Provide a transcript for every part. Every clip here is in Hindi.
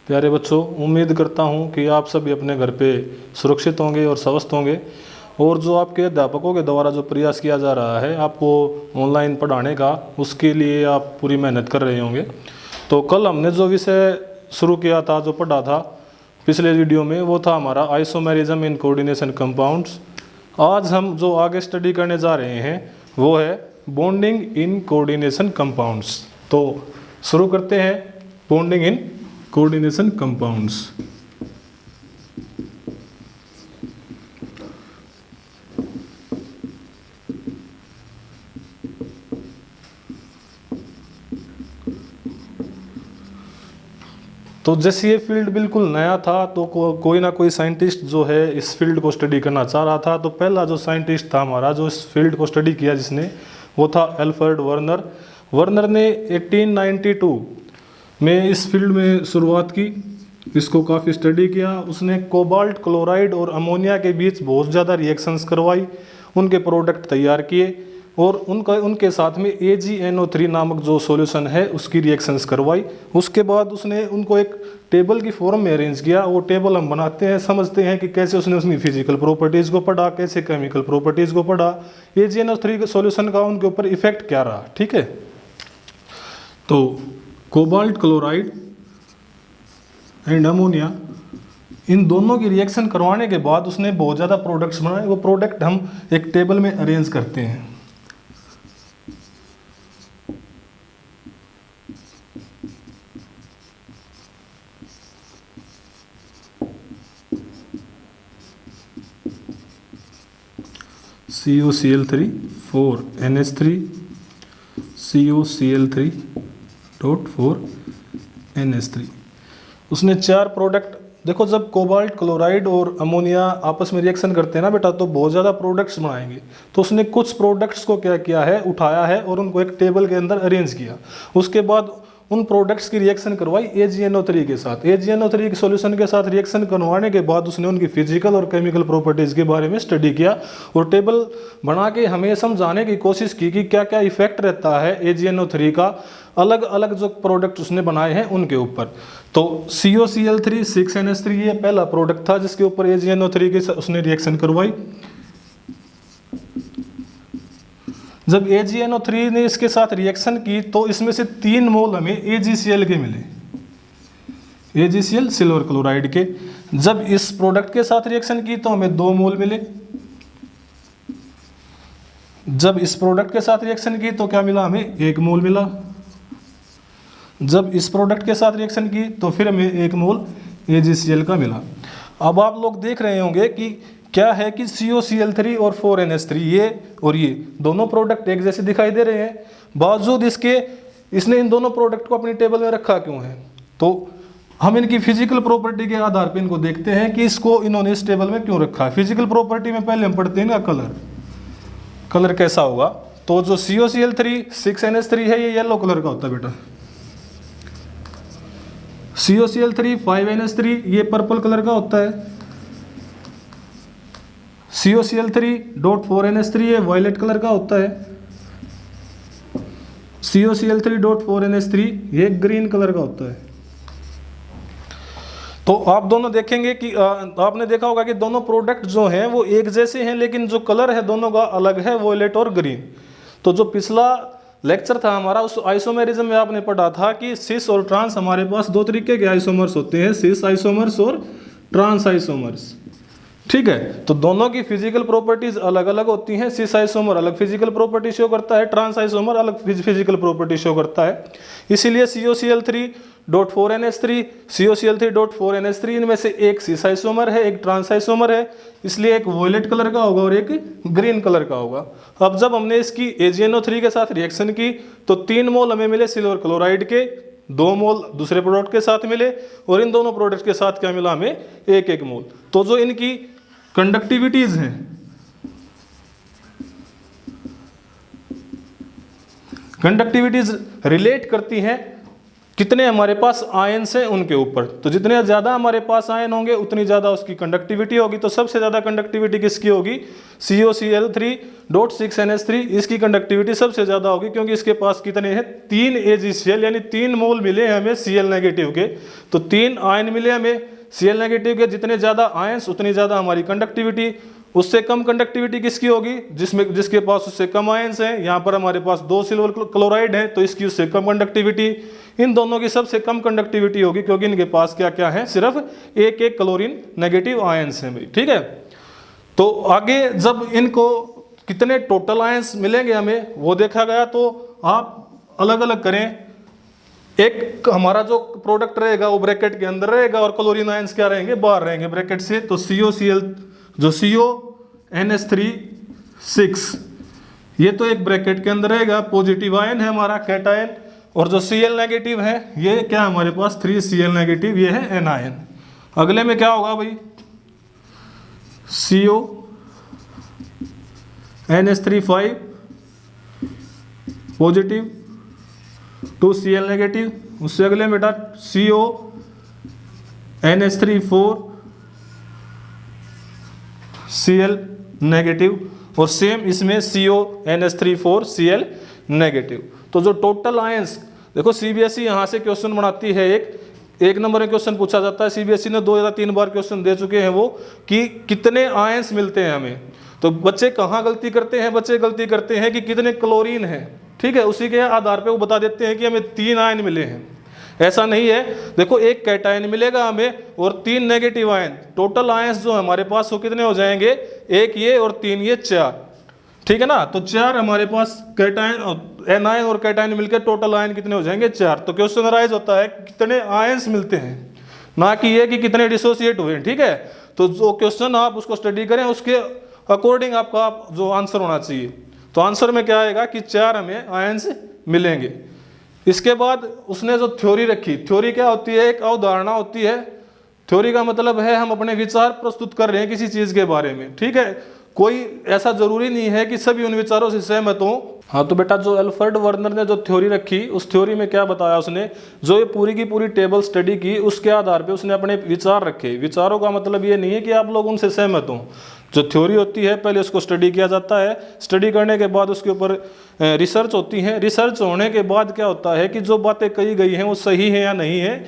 प्यारे बच्चों, उम्मीद करता हूँ कि आप सभी अपने घर पे सुरक्षित होंगे और स्वस्थ होंगे। और जो आपके अध्यापकों के द्वारा जो प्रयास किया जा रहा है आपको ऑनलाइन पढ़ाने का, उसके लिए आप पूरी मेहनत कर रहे होंगे। तो कल हमने जो विषय शुरू किया था, जो पढ़ा था पिछले वीडियो में, वो था हमारा आइसोमेरिज्म इन कोऑर्डिनेशन कंपाउंड्स। आज हम जो आगे स्टडी करने जा रहे हैं वो है बॉन्डिंग इन कोऑर्डिनेशन कंपाउंड्स। तो शुरू करते हैं बॉन्डिंग इन कोऑर्डिनेशन कंपाउंड्स। तो जैसे ये फील्ड बिल्कुल नया था तो कोई ना कोई साइंटिस्ट जो है इस फील्ड को स्टडी करना चाह रहा था। तो पहला जो साइंटिस्ट था हमारा जो इस फील्ड को स्टडी किया जिसने, वो था एल्फ्रेड वर्नर। वर्नर ने 1892 में इस फील्ड में शुरुआत की, इसको काफ़ी स्टडी किया। उसने कोबाल्ट क्लोराइड और अमोनिया के बीच बहुत ज़्यादा रिएक्शंस करवाई, उनके प्रोडक्ट तैयार किए और उनके साथ में AgNO3 नामक जो सॉल्यूशन है उसकी रिएक्शंस करवाई। उसके बाद उसने उनको एक टेबल की फॉर्म में अरेंज किया। वो टेबल हम बनाते हैं, समझते हैं कि कैसे उसने उसकी फिजिकल प्रॉपर्टीज़ को पढ़ा, कैसे केमिकल प्रॉपर्टीज़ को पढ़ा, AgNO3 सॉल्यूशन का उनके ऊपर इफेक्ट क्या रहा। ठीक है, तो कोबाल्ट क्लोराइड एंड अमोनिया, इन दोनों की रिएक्शन करवाने के बाद उसने बहुत ज़्यादा प्रोडक्ट्स बनाए। वो प्रोडक्ट हम एक टेबल में अरेंज करते हैं। COCl3 4NH3 COCl3 4NH3। उसने 4 प्रोडक्ट, देखो जब कोबाल्ट क्लोराइड और अमोनिया आपस में रिएक्शन करते हैं ना बेटा, तो बहुत ज़्यादा प्रोडक्ट्स बनाएंगे। तो उसने कुछ प्रोडक्ट्स को क्या किया है, उठाया है और उनको एक टेबल के अंदर अरेंज किया। उसके बाद उन प्रोडक्ट्स की रिएक्शन करवाई AgNO3 के साथ। AgNO3 के सॉल्यूशन के साथ रिएक्शन करवाने के बाद उसने उनकी फिजिकल और केमिकल प्रॉपर्टीज़ के बारे में स्टडी किया और टेबल बना के हमें समझाने की कोशिश की कि क्या क्या इफेक्ट रहता है AgNO3 का अलग अलग जो प्रोडक्ट उसने बनाए हैं उनके ऊपर। तो COCl3 6NH3 ये पहला प्रोडक्ट था जिसके ऊपर AgNO3 के उसने रिएक्शन करवाई। जब AgNO3 ने इसके साथ रिएक्शन की तो इसमें से 3 मोल हमें AgCl के मिले, AgCl सिल्वर क्लोराइड के। जब इस प्रोडक्ट के साथ रिएक्शन की तो हमें 2 मोल मिले। जब इस प्रोडक्ट के साथ रिएक्शन की तो क्या मिला, हमें 1 मोल मिला। जब इस प्रोडक्ट के साथ रिएक्शन की तो फिर हमें 1 मोल AgCl का मिला। अब आप लोग देख रहे होंगे कि क्या है कि COCl3 और 4NH3 ये और ये दोनों प्रोडक्ट एक जैसे दिखाई दे रहे हैं, बावजूद इसके इसने इन दोनों प्रोडक्ट को अपनी टेबल में रखा क्यों है। तो हम इनकी फिजिकल प्रॉपर्टी के आधार पर इनको देखते हैं कि इसको इन्होंने इस टेबल में क्यों रखा है। फिजिकल प्रॉपर्टी में पहले हम पढ़ते हैं ना कलर कैसा होगा। तो जो COCl3 6NH3 है ये येलो कलर का होता है बेटा। COCl3 5NH3 ये पर्पल कलर का होता है। COCl3.4NH3 ये वायलेट कलर का होता है। COCl3.4NH3 ये ग्रीन कलर का होता है। तो आप दोनों देखेंगे कि आपने देखा होगा कि दोनों प्रोडक्ट जो हैं वो एक जैसे हैं, लेकिन जो कलर है दोनों का अलग है, वायलेट और ग्रीन। तो जो पिछला लेक्चर था हमारा उस आइसोमेरिज्म में आपने पढ़ा था कि सिस और ट्रांस, हमारे पास 2 तरीके के आइसोमर्स होते हैं, सिस आइसोमर्स और ट्रांस आइसोमर्स। ठीक है, तो दोनों की फिजिकल प्रॉपर्टीज अलग अलग होती हैं। सिस आइसोमर अलग फिजिकल प्रॉपर्टी शो करता है, ट्रांस आइसोमर अलग फिजिकल प्रॉपर्टी शो करता है। इसीलिए COCl3.4NH3 COCl3.4NH3 इनमें से एक सिस आइसोमर है, एक ट्रांस आइसोमर है, इसलिए एक वॉयलेट कलर का होगा और एक ग्रीन कलर का होगा। अब जब हमने इसकी AgNO3 के साथ रिएक्शन की तो 3 मोल हमें मिले सिल्वर क्लोराइड के, 2 मोल दूसरे प्रोडक्ट के साथ मिले और इन दोनों प्रोडक्ट के साथ क्या मिला, हमें 1 मोल। तो जो इनकी कंडक्टिविटीज हैं, कंडक्टिविटीज रिलेट करती हैं कितने हमारे पास आयन्स हैं उनके ऊपर। तो जितने ज़्यादा हमारे पास आयन होंगे उतनी ज़्यादा उसकी कंडक्टिविटी होगी। तो सबसे ज़्यादा कंडक्टिविटी किसकी होगी? COCl3.6NH3, इसकी कंडक्टिविटी सबसे ज़्यादा होगी क्योंकि इसके पास कितने हैं? 3 AgCl, यानी 3 मोल मिले हमें Cl नेगेटिव के। तो 3 आयन मिले हमें Cl नेगेटिव के, जितने ज़्यादा आयन्स उतनी ज़्यादा हमारी कंडक्टिविटी। उससे कम कंडक्टिविटी किसकी होगी? जिसके पास उससे कम आयन्स हैं। यहाँ पर हमारे पास 2 सिल्वर क्लोराइड है तो इसकी उससे कम कंडक्टिविटी। इन दोनों की सबसे कम कंडक्टिविटी होगी क्योंकि इनके पास क्या क्या है? सिर्फ एक क्लोरीन नेगेटिव आयन्स हैं भाई, ठीक है। तो आगे जब इनको कितने टोटल आयन्स मिलेंगे हमें वो देखा गया, तो आप अलग अलग करें। एक हमारा जो प्रोडक्ट रहेगा वो ब्रैकेट के अंदर रहेगा और क्लोरीन आयन्स क्या रहेंगे? बाहर रहेंगे ब्रैकेट से। तो COCl जो CONH3 ये तो एक ब्रैकेट के अंदर रहेगा, पॉजिटिव आयन है हमारा कैटायन। और जो Cl नेगेटिव है ये क्या हमारे पास? 3Cl नेगेटिव, ये है एनायन। अगले में क्या होगा भाई? CONH3 positive, 2Cl negative. उससे अगले में बेटा CONH3 Cl नेगेटिव, और सेम इसमें CONH3 Cl नेगेटिव। तो जो टोटल आयंस, देखो CBSE यहाँ से क्वेश्चन बनाती है, एक नंबर में क्वेश्चन पूछा जाता है। CBSE ने 2 या 3 बार क्वेश्चन दे चुके हैं वो, कि कितने आयंस मिलते हैं हमें। तो बच्चे कहाँ गलती करते हैं? बच्चे गलती करते हैं कि कितने क्लोरीन हैं, ठीक है, उसी के आधार पे वो बता देते हैं कि हमें 3 आयन मिले हैं। ऐसा नहीं है, देखो एक कैटायन मिलेगा हमें और 3 नेगेटिव आयन। टोटल आयंस जो हमारे पास वो कितने हो जाएंगे? 1 ये और 3 ये, 4, ठीक है ना। तो 4 हमारे पास कैटायन, एनायन और कैटायन मिलकर टोटल आयन कितने हो जाएंगे? 4। तो क्वेश्चन राइज होता है कितने आयंस मिलते हैं, ना कि ये कि कितने डिसोसिएट हुए, ठीक है। तो जो क्वेश्चन आप उसको स्टडी करें उसके अकॉर्डिंग आपका जो आंसर होना चाहिए। तो आंसर में क्या आएगा कि 4 हमें आयंस मिलेंगे। इसके बाद उसने जो थ्योरी रखी, थ्योरी क्या होती है? एक अवधारणा होती है। थ्योरी का मतलब है हम अपने विचार प्रस्तुत कर रहे हैं किसी चीज के बारे में, ठीक है। कोई ऐसा जरूरी नहीं है कि सभी उन विचारों से सहमत हो। हाँ, तो बेटा जो एल्फ्रेड वर्नर ने जो थ्योरी रखी, उस थ्योरी में क्या बताया उसने? जो ये पूरी की पूरी टेबल स्टडी की, उसके आधार पे उसने अपने विचार रखे। विचारों का मतलब ये नहीं है कि आप लोग उनसे सहमत हों। जो थ्योरी होती है पहले उसको स्टडी किया जाता है, स्टडी करने के बाद उसके ऊपर रिसर्च होती है। रिसर्च होने के बाद क्या होता है कि जो बातें कही गई हैं वो सही है या नहीं है,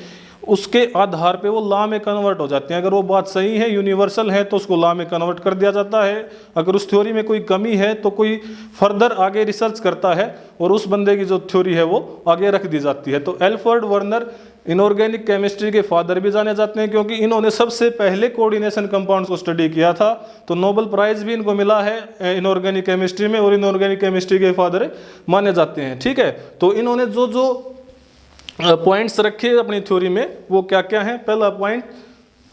उसके आधार पे वो लॉ में कन्वर्ट हो जाते हैं। अगर वो बात सही है, यूनिवर्सल है, तो उसको लॉ में कन्वर्ट कर दिया जाता है। अगर उस थ्योरी में कोई कमी है तो कोई फर्दर आगे रिसर्च करता है और उस बंदे की जो थ्योरी है वो आगे रख दी जाती है। तो एल्फ्रेड वर्नर इनऑर्गेनिक केमिस्ट्री के फादर भी जाने जाते हैं क्योंकि इन्होंने सबसे पहले कोऑर्डिनेशन कंपाउंड्स को स्टडी किया था। तो नोबेल प्राइज भी इनको मिला है इनऑर्गेनिक केमिस्ट्री में, और इनऑर्गेनिक केमिस्ट्री के फादर माने जाते हैं, ठीक है। तो इन्होंने जो जो पॉइंट्स रखे अपनी थ्योरी में वो क्या क्या है? पहला पॉइंट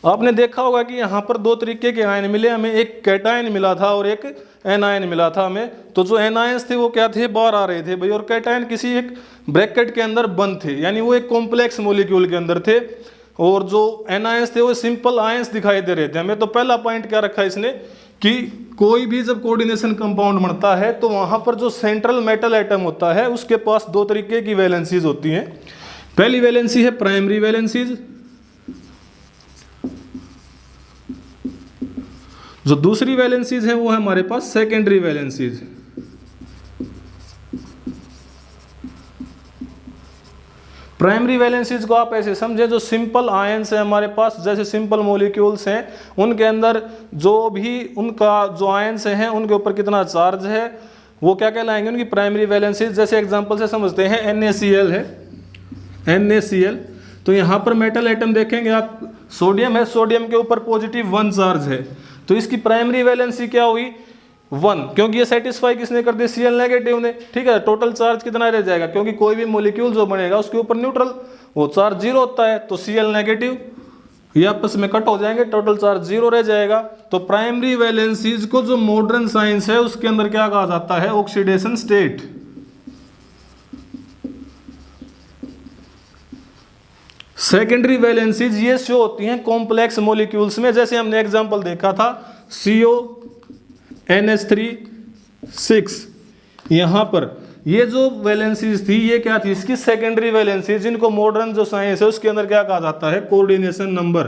आपने देखा होगा कि यहाँ पर 2 तरीके के आयन मिले हमें, एक कैटायन मिला था और एक एनायन मिला था हमें। तो जो एनायंस थे वो क्या थे? बाहर आ रहे थे भाई, और कैटायन किसी एक ब्रैकेट के अंदर बंद थे, यानी वो एक कॉम्प्लेक्स मॉलिक्यूल के अंदर थे। और जो एनायंस थे वो सिंपल आयंस दिखाई दे रहे थे हमें। तो पहला पॉइंट क्या रखा इसने कि कोई भी जब कोऑर्डिनेशन कंपाउंड बनता है तो वहां पर जो सेंट्रल मेटल एटम होता है उसके पास 2 तरीके की वैलेंसीज होती हैं। पहली वैलेंसी है प्राइमरी वैलेंसीज, जो दूसरी वैलेंसीज है वो है हमारे पास सेकेंडरी वैलेंसीज। प्राइमरी वैलेंसीज को आप ऐसे समझे, जो सिंपल आयंस है हमारे पास, जैसे सिंपल मॉलिक्यूल्स हैं, उनके अंदर जो भी उनका जो आयंस हैं उनके ऊपर कितना चार्ज है वो क्या कहलाएंगे? उनकी प्राइमरी वैलेंसीज। जैसे एग्जांपल से समझते हैं NaCl है, NaCl। तो यहाँ पर मेटल एटम देखेंगे आप, सोडियम है, सोडियम के ऊपर पॉजिटिव 1 चार्ज है, तो इसकी प्राइमरी वैलेंसी क्या हुई? 1, क्योंकि ये सेटिस्फाई किसने कर दी? Cl नेगेटिव ने, ठीक है। टोटल चार्ज कितना रह जाएगा? क्योंकि कोई भी मॉलिक्यूल जो बनेगा उसके ऊपर न्यूट्रल वो चार्ज 0 होता है, तो Cl नेगेटिव ये आपस में कट हो जाएंगे, टोटल चार्ज 0 रह जाएगा। तो प्राइमरी वैलेंसीज को जो मॉडर्न साइंस है उसके अंदर क्या कहा जाता है? Oxidation state. सेकेंडरी वैलेंसीज ये शो होती हैं कॉम्प्लेक्स मॉलिक्यूल्स में, जैसे हमने एग्जांपल देखा था CONH3 6। यहाँ पर ये जो वैलेंसीज थी ये क्या थी, इसकी सेकेंडरी वैलेंसीज, जिनको मॉडर्न जो साइंस है उसके अंदर क्या कहा जाता है, कोऑर्डिनेशन नंबर।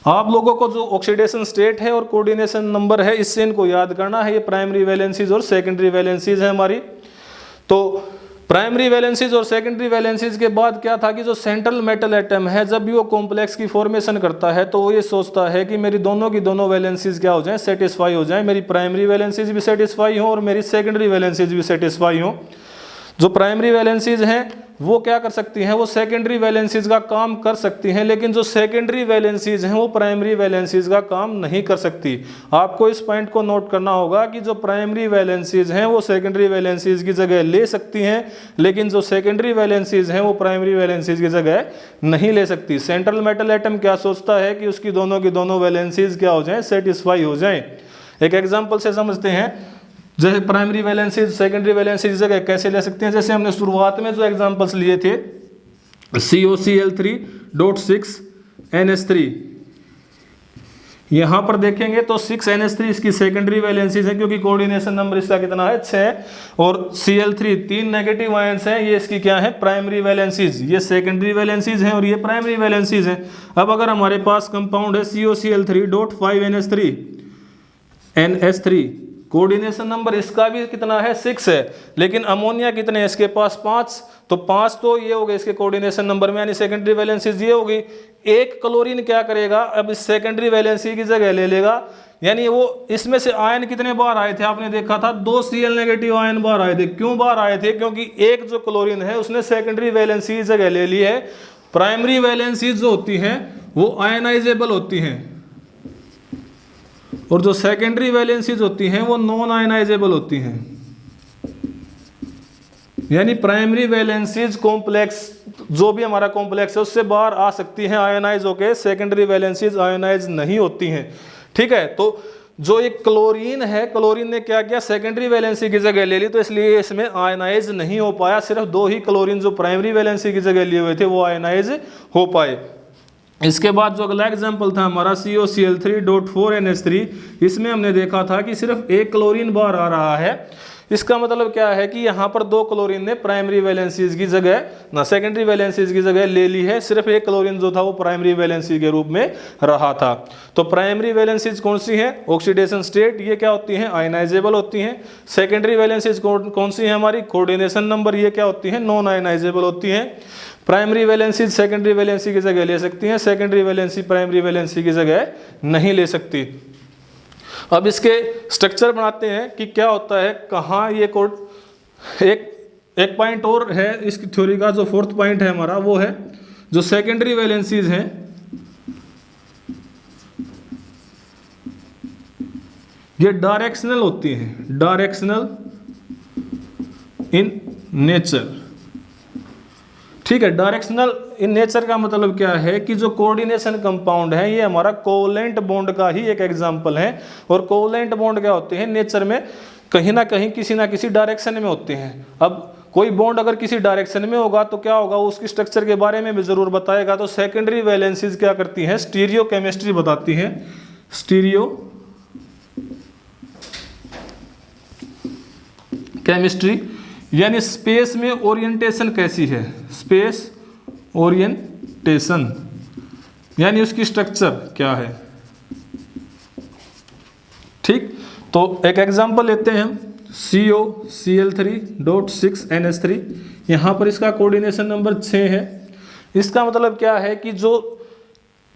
आप लोगों को जो ऑक्सीडेशन स्टेट है और कोऑर्डिनेशन नंबर है, इससे इनको याद करना है। ये प्राइमरी वैलेंसीज और सेकेंडरी वैलेंसीज है हमारी। तो प्राइमरी वैलेंसीज और सेकेंडरी वैलेंसीज के बाद क्या था कि जो सेंट्रल मेटल एटम है, जब भी वो कॉम्प्लेक्स की फॉर्मेशन करता है तो वो ये सोचता है कि मेरी दोनों की दोनों वैलेंसीज क्या हो जाएं, सेटिस्फाई हो जाएं, मेरी प्राइमरी वैलेंसीज भी सेटिस्फाई हो और मेरी सेकेंडरी वैलेंसीज भी सेटिस्फाई हो। जो प्राइमरी वैलेंसीज हैं वो क्या कर सकती हैं, वो सेकेंडरी वैलेंसीज का काम कर सकती हैं, लेकिन जो सेकेंडरी वैलेंसीज हैं वो प्राइमरी वैलेंसीज का काम नहीं कर सकती। आपको इस पॉइंट को नोट करना होगा कि जो प्राइमरी वैलेंसीज हैं वो सेकेंडरी वैलेंसीज की जगह ले सकती हैं, लेकिन जो सेकेंडरी वैलेंसीज हैं वो प्राइमरी वैलेंसीज की जगह नहीं ले सकती। सेंट्रल मेटल एटम क्या सोचता है कि उसकी दोनों वैलेंसीज क्या हो जाएं, सेटिस्फाई हो जाएं। एक एग्जाम्पल से समझते हैं, जैसे प्राइमरी वैलेंसीज सेकेंडरी वैलेंसीज जगह कैसे ले सकते हैं। जैसे हमने शुरुआत में जो एग्जांपल्स लिए थे, COCl3.6NH3, यहां पर देखेंगे तो 6NH3 इसकी सेकेंडरी वैलेंसीज है, क्योंकि कोऑर्डिनेशन नंबर इसका कितना है, 6, और Cl3 3 नेगेटिव आयंस हैं, ये इसकी क्या है, प्राइमरी वैलेंसीज। ये सेकेंडरी वैलेंसीज हैं और ये प्राइमरी वैलेंसीज हैं। अब अगर हमारे पास कंपाउंड है COCl3.5NH3, कोऑर्डिनेशन नंबर इसका भी कितना है, 6 है, लेकिन अमोनिया कितने हैं इसके पास, 5, तो 5 तो ये हो गए इसके कोऑर्डिनेशन नंबर में, यानी सेकेंडरी वैलेंसीज ये होगी। एक क्लोरीन क्या करेगा, अब इस सेकेंडरी वैलेंसी की जगह ले लेगा, यानी वो इसमें से आयन कितने बार आए थे, आपने देखा था 2 Cl नेगेटिव आयन बार आए थे। क्यों बार आए थे, क्योंकि एक जो क्लोरीन है उसने सेकेंडरी वैलेंसी की जगह ले ली है। प्राइमरी वैलेंसीज जो होती हैं वो आयनाइजेबल होती हैं, और जो सेकेंडरी वैलेंसीज होती हैं वो नॉन आयनाइजेबल होती हैं। यानी प्राइमरी वैलेंसीज कॉम्प्लेक्स, जो भी हमारा कॉम्प्लेक्स है उससे बाहर आ सकती हैं आयनाइज होके, सेकेंडरी वैलेंसीज आयनाइज नहीं होती हैं। ठीक है, तो जो एक क्लोरीन है, क्लोरीन ने क्या किया, सेकेंडरी वैलेंसी की जगह ले ली, तो इसलिए इसमें आयनाइज नहीं हो पाया। सिर्फ 2 ही क्लोरीन जो प्राइमरी वैलेंसी की जगह लिए हुए थे वो आयनाइज हो पाए। इसके बाद जो अगला एग्जाम्पल था हमारा COCl3.4NH3, इसमें हमने देखा था कि सिर्फ एक क्लोरीन बाहर आ रहा है। इसका मतलब क्या है कि यहाँ पर 2 क्लोरीन ने प्राइमरी वैलेंसीज की जगह ना सेकेंडरी वैलेंसीज की जगह ले ली है, सिर्फ एक क्लोरीन जो था वो प्राइमरी वैलेंसी के रूप में रहा था। तो प्राइमरी वैलेंसीज कौन सी हैं, ऑक्सीडेशन स्टेट, ये क्या होती हैं, आयनाइजेबल होती हैं। सेकेंडरी वैलेंसीज कौन सी है हमारी, कोऑर्डिनेशन नंबर, ये क्या होती हैं, नॉन आयनाइजेबल होती हैं। प्राइमरी वैलेंसी सेकेंडरी वैलेंसी की जगह ले सकती हैं, सेकेंडरी वैलेंसी प्राइमरी वैलेंसी की जगह नहीं ले सकती। अब इसके स्ट्रक्चर बनाते हैं कि क्या होता है, कहाँ ये कोड, एक पॉइंट और है इसकी थ्योरी का, जो 4th पॉइंट है हमारा, वो है जो सेकेंडरी वैलेंसीज हैं ये डायरेक्शनल होती हैं, डायरेक्शनल इन नेचर। ठीक है, डायरेक्शनल इन नेचर का मतलब क्या है कि जो कोऑर्डिनेशन कंपाउंड है ये हमारा कोवलेंट बॉन्ड का ही एक एग्जांपल है। और कोवलेंट बॉन्ड क्या होते हैं, नेचर में कहीं ना कहीं किसी ना किसी डायरेक्शन में होते हैं। अब कोई बॉन्ड अगर किसी डायरेक्शन में होगा तो क्या होगा, उसकी स्ट्रक्चर के बारे में भी जरूर बताएगा। तो सेकेंडरी वैलेंसीज क्या करती हैं, स्टीरियो केमिस्ट्री बताती हैं, स्टीरियो केमिस्ट्री, यानी स्पेस में ओरिएंटेशन कैसी है, स्पेस ओरिएंटेशन, यानी उसकी स्ट्रक्चर क्या है। ठीक, तो एक एग्जांपल लेते हैं हम, COCl3.6NH3, यहाँ पर इसका कोऑर्डिनेशन नंबर 6 है। इसका मतलब क्या है कि जो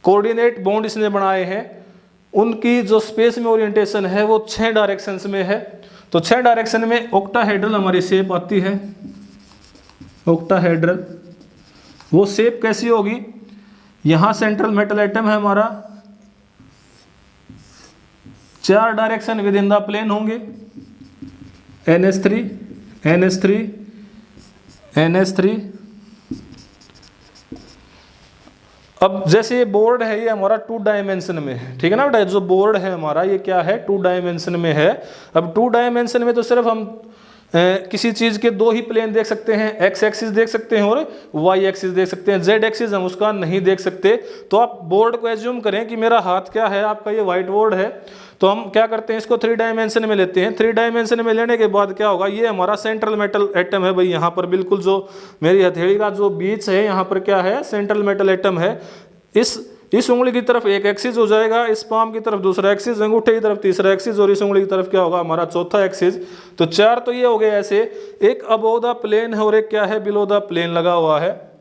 कोऑर्डिनेट बॉन्ड इसने बनाए हैं उनकी जो स्पेस में ओरिएंटेशन है वो 6 डायरेक्शंस में है। तो 6 डायरेक्शन में ऑक्टाहेड्रल हमारी शेप आती है, ऑक्टाहेड्रल। वो शेप कैसी होगी, यहाँ सेंट्रल मेटल एटम है हमारा, 4 direction within the plane होंगे, NH3 NH3 NH3। अब जैसे ये बोर्ड है ये हमारा 2 डायमेंशन में है, ठीक है ना बेटा, जो बोर्ड है हमारा ये क्या है, 2 डायमेंशन में है। अब 2 डायमेंशन में तो सिर्फ हम किसी चीज़ के दो ही प्लेन देख सकते हैं, एक्स एक्सिस देख सकते हैं और वाई एक्सिस देख सकते हैं, जेड एक्सिस हम उसका नहीं देख सकते। तो आप बोर्ड को एज्यूम करें कि मेरा हाथ क्या है, आपका ये व्हाइट बोर्ड है, तो हम क्या करते हैं, इसको 3 डायमेंशन में लेते हैं। 3 डायमेंशन में लेने के बाद क्या होगा, ये हमारा सेंट्रल मेटल एटम है भाई, यहाँ पर बिल्कुल जो मेरी हथेली का जो बीच है यहाँ पर क्या है, सेंट्रल मेटल एटम है। इस उंगली की तरफ एक एक्सिस हो जाएगा, इस पाम की तरफ दूसरा एक्सिस, अंगूठे की तरफ तीसरा एक्सिस और इस उंगली की तरफ क्या होगा, हमारा चौथा एक्सिस। तो 4 तो ये हो गए ऐसे, एक अबोव द प्लेन है और एक क्या है, बिलो द प्लेन लगा हुआ है।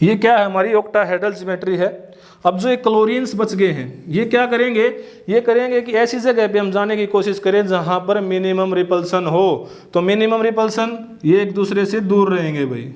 ये क्या है, हमारी ऑक्टाहेड्रल ज्योमेट्री है। अब जो ये क्लोरीन्स बच गए हैं, ये क्या करेंगे, ये करेंगे कि ऐसी जगह पे हम जाने की कोशिश करें जहां पर मिनिमम रिपल्सन हो। तो मिनिमम रिपल्सन, ये एक दूसरे से दूर रहेंगे भाई।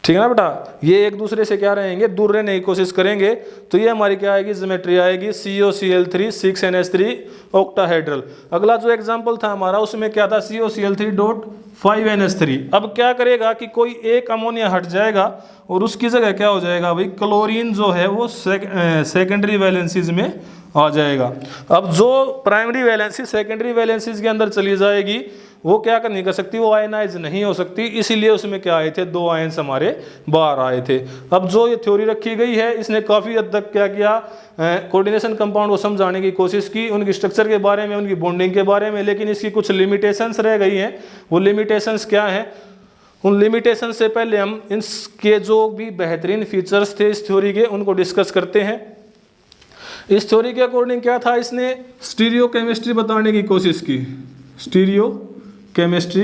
ठीक है ना बेटा, ये एक दूसरे से क्या रहेंगे, दूर रहने की कोशिश करेंगे। तो ये हमारी क्या आएगी, ज्योमेट्री आएगी COCl3 6NH3 ऑक्टाहेड्रल। अगला जो एग्जांपल था हमारा, उसमें क्या था, COCl3.5NH3। अब क्या करेगा कि कोई एक अमोनिया हट जाएगा और उसकी जगह क्या हो जाएगा भाई, क्लोरीन जो है वो सेकेंडरी वैलेंसीज में आ जाएगा। अब जो प्राइमरी वैलेंसी सेकेंडरी वैलेंसीज के अंदर चली जाएगी, वो क्या नहीं कर सकती, वो आयनाइज नहीं हो सकती, इसीलिए उसमें क्या आए थे, 2 आयन्स हमारे बाहर आए थे। अब जो ये थ्योरी रखी गई है, इसने काफ़ी हद तक क्या किया, कोऑर्डिनेशन कंपाउंड को समझाने की कोशिश की, उनकी स्ट्रक्चर के बारे में, उनकी बॉन्डिंग के बारे में, लेकिन इसकी कुछ लिमिटेशंस रह गई हैं। वो लिमिटेशंस क्या हैं, उन लिमिटेशन से पहले हम इनके जो भी बेहतरीन फीचर्स थे इस थ्योरी के, उनको डिस्कस करते हैं। इस थ्योरी के अकॉर्डिंग क्या था, इसने स्टीरियो केमिस्ट्री बताने की कोशिश की, स्टीरियो केमिस्ट्री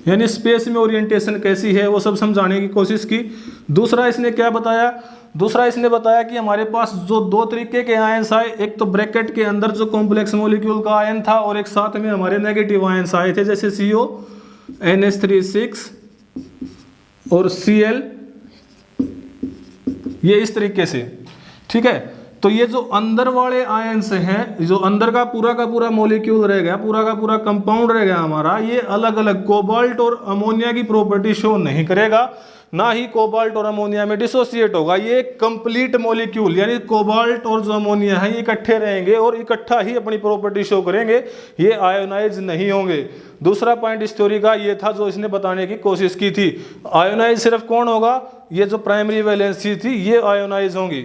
यानी स्पेस में ओरिएंटेशन कैसी है वो सब समझाने की कोशिश की। दूसरा इसने क्या बताया, दूसरा इसने बताया कि हमारे पास जो 2 तरीके के आयन्स आए, एक तो ब्रैकेट के अंदर जो कॉम्प्लेक्स मॉलिक्यूल का आयन था और एक साथ में हमारे नेगेटिव आयन्स आए थे, जैसे CONH3 और Cl, ये इस तरीके से। ठीक है, तो ये जो अंदर वाले आयन्स हैं, जो अंदर का पूरा मॉलिक्यूल रह गया, पूरा का पूरा कंपाउंड रह गया हमारा, ये अलग अलग कोबाल्ट और अमोनिया की प्रॉपर्टी शो नहीं करेगा, ना ही कोबाल्ट और अमोनिया में डिसोसिएट होगा। ये कंप्लीट मॉलिक्यूल यानी कोबाल्ट और जो अमोनिया है, ये इकट्ठे रहेंगे और इकट्ठा ही अपनी प्रॉपर्टी शो करेंगे, ये आयोनाइज नहीं होंगे। दूसरा पॉइंट इस थ्योरी का ये था जो इसने बताने की कोशिश की थी, आयोनाइज सिर्फ कौन होगा, ये जो प्राइमरी वैलेंसी थी ये आयोनाइज होंगी।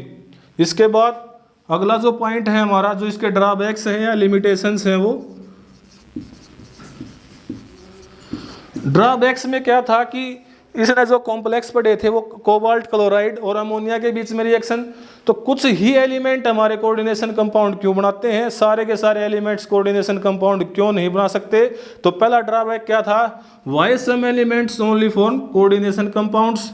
इसके बाद अगला जो पॉइंट है हमारा, जो इसके ड्रॉबैक्स हैं या लिमिटेशंस हैं, वो ड्रॉबैक्स में क्या था कि इसने जो कॉम्प्लेक्स पढ़े थे वो कोबाल्ट क्लोराइड और अमोनिया के बीच में रिएक्शन, तो कुछ ही एलिमेंट हमारे कोऑर्डिनेशन कंपाउंड क्यों बनाते हैं, सारे के सारे एलिमेंट्स कोऑर्डिनेशन कंपाउंड क्यों नहीं बना सकते। तो पहला ड्रॉबैक क्या था, why some elements only form coordination compounds.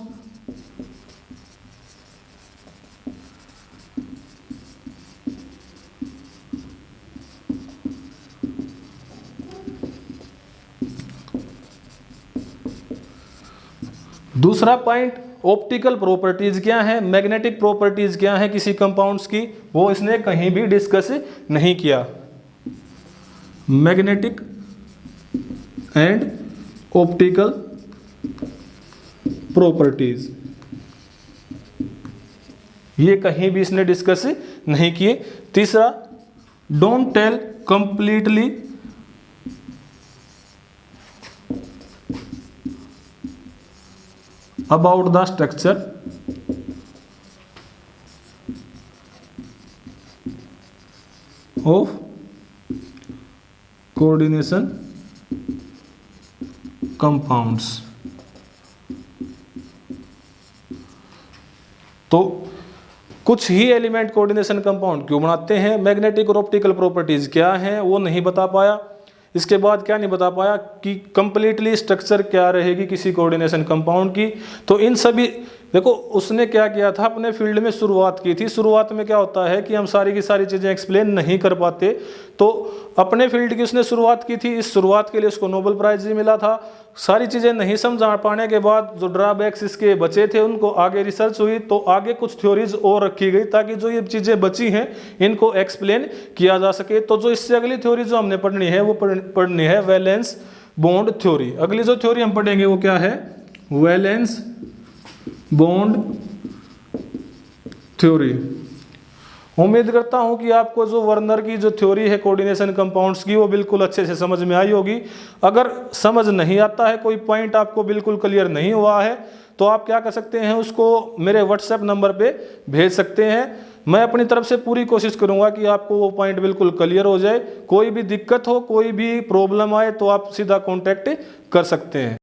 दूसरा पॉइंट, ऑप्टिकल प्रॉपर्टीज क्या है, मैग्नेटिक प्रॉपर्टीज क्या है किसी कंपाउंड्स की, वो इसने कहीं भी डिस्कस नहीं किया। मैग्नेटिक एंड ऑप्टिकल प्रॉपर्टीज ये कहीं भी इसने डिस्कस नहीं किए। तीसरा, don't tell completely about the structure of coordination compounds। तो कुछ ही एलिमेंट कोऑर्डिनेशन कंपाउंड क्यों बनाते हैं, मैग्नेटिक और ऑप्टिकल प्रॉपर्टीज क्या हैं वो नहीं बता पाया। इसके बाद क्या नहीं बता पाया कि कंप्लीटली स्ट्रक्चर क्या रहेगी किसी कोऑर्डिनेशन कंपाउंड की। तो इन सभी देखो, उसने क्या किया था, अपने फील्ड में शुरुआत की थी। शुरुआत में क्या होता है कि हम सारी की सारी चीज़ें एक्सप्लेन नहीं कर पाते, तो अपने फील्ड की उसने शुरुआत की थी। इस शुरुआत के लिए उसको नोबेल प्राइज भी मिला था। सारी चीज़ें नहीं समझा पाने के बाद जो ड्रॉबैक्स इसके बचे थे उनको आगे रिसर्च हुई, तो आगे कुछ थ्योरीज और रखी गई ताकि जो ये चीज़ें बची हैं इनको एक्सप्लेन किया जा सके। तो जो इससे अगली थ्योरी जो हमने पढ़नी है वो पढ़नी है वैलेंस बॉन्ड थ्योरी। अगली जो थ्योरी हम पढ़ेंगे वो क्या है, वैलेंस बॉन्ड थ्योरी। उम्मीद करता हूं कि आपको जो वर्नर की जो थ्योरी है कोऑर्डिनेशन कंपाउंड्स की वो बिल्कुल अच्छे से समझ में आई होगी। अगर समझ नहीं आता है, कोई पॉइंट आपको बिल्कुल क्लियर नहीं हुआ है, तो आप क्या कर सकते हैं, उसको मेरे व्हाट्सएप नंबर पे भेज सकते हैं। मैं अपनी तरफ से पूरी कोशिश करूंगा कि आपको वो पॉइंट बिल्कुल क्लियर हो जाए। कोई भी दिक्कत हो, कोई भी प्रॉब्लम आए तो आप सीधा कांटेक्ट कर सकते हैं।